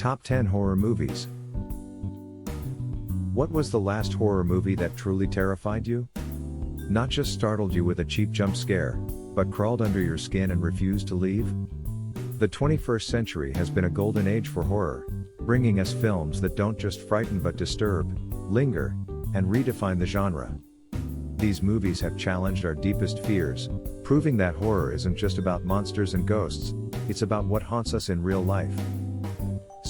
Top 10 Horror Movies. What was the last horror movie that truly terrified you? Not just startled you with a cheap jump scare, but crawled under your skin and refused to leave? The 21st century has been a golden age for horror, bringing us films that don't just frighten but disturb, linger, and redefine the genre. These movies have challenged our deepest fears, proving that horror isn't just about monsters and ghosts, it's about what haunts us in real life.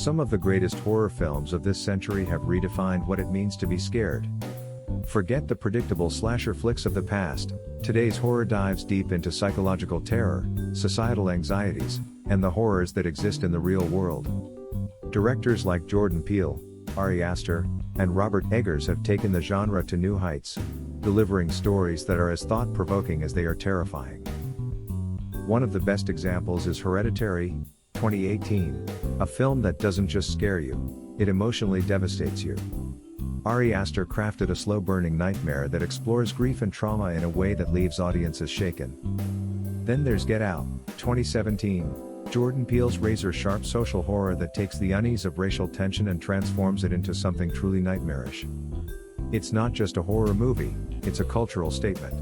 Some of the greatest horror films of this century have redefined what it means to be scared. Forget the predictable slasher flicks of the past, today's horror dives deep into psychological terror, societal anxieties, and the horrors that exist in the real world. Directors like Jordan Peele, Ari Aster, and Robert Eggers have taken the genre to new heights, delivering stories that are as thought-provoking as they are terrifying. One of the best examples is Hereditary, 2018, a film that doesn't just scare you, it emotionally devastates you. Ari Aster crafted a slow-burning nightmare that explores grief and trauma in a way that leaves audiences shaken. Then there's Get Out, 2017, Jordan Peele's razor-sharp social horror that takes the unease of racial tension and transforms it into something truly nightmarish. It's not just a horror movie, it's a cultural statement.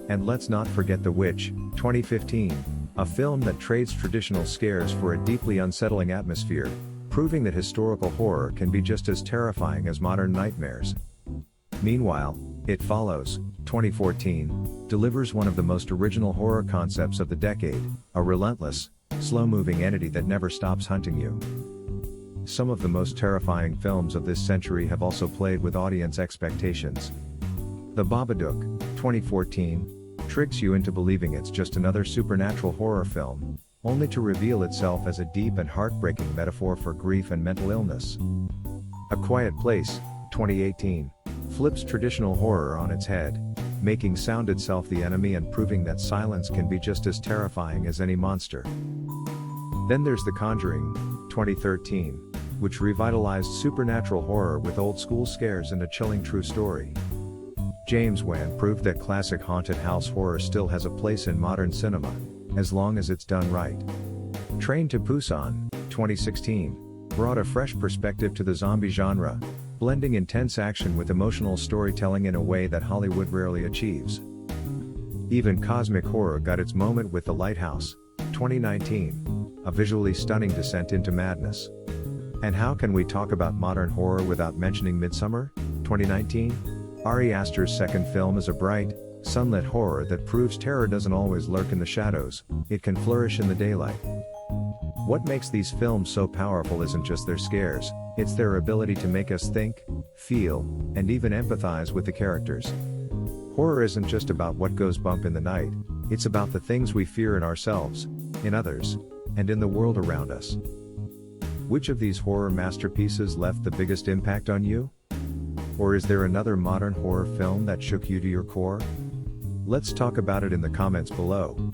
And let's not forget The Witch, 2015, a film that trades traditional scares for a deeply unsettling atmosphere, proving that historical horror can be just as terrifying as modern nightmares. Meanwhile, It Follows, 2014, delivers one of the most original horror concepts of the decade, a relentless, slow-moving entity that never stops hunting you. Some of the most terrifying films of this century have also played with audience expectations. The Babadook, 2014, tricks you into believing it's just another supernatural horror film, only to reveal itself as a deep and heartbreaking metaphor for grief and mental illness. A Quiet Place, 2018, flips traditional horror on its head, making sound itself the enemy and proving that silence can be just as terrifying as any monster. Then there's The Conjuring, 2013, which revitalized supernatural horror with old-school scares and a chilling true story. James Wan proved that classic haunted house horror still has a place in modern cinema, as long as it's done right. Train to Busan, 2016, brought a fresh perspective to the zombie genre, blending intense action with emotional storytelling in a way that Hollywood rarely achieves. Even cosmic horror got its moment with The Lighthouse, 2019, a visually stunning descent into madness. And how can we talk about modern horror without mentioning Midsommar, 2019? Ari Aster's second film is a bright, sunlit horror that proves terror doesn't always lurk in the shadows, it can flourish in the daylight. What makes these films so powerful isn't just their scares, it's their ability to make us think, feel, and even empathize with the characters. Horror isn't just about what goes bump in the night, it's about the things we fear in ourselves, in others, and in the world around us. Which of these horror masterpieces left the biggest impact on you? Or is there another modern horror film that shook you to your core? Let's talk about it in the comments below.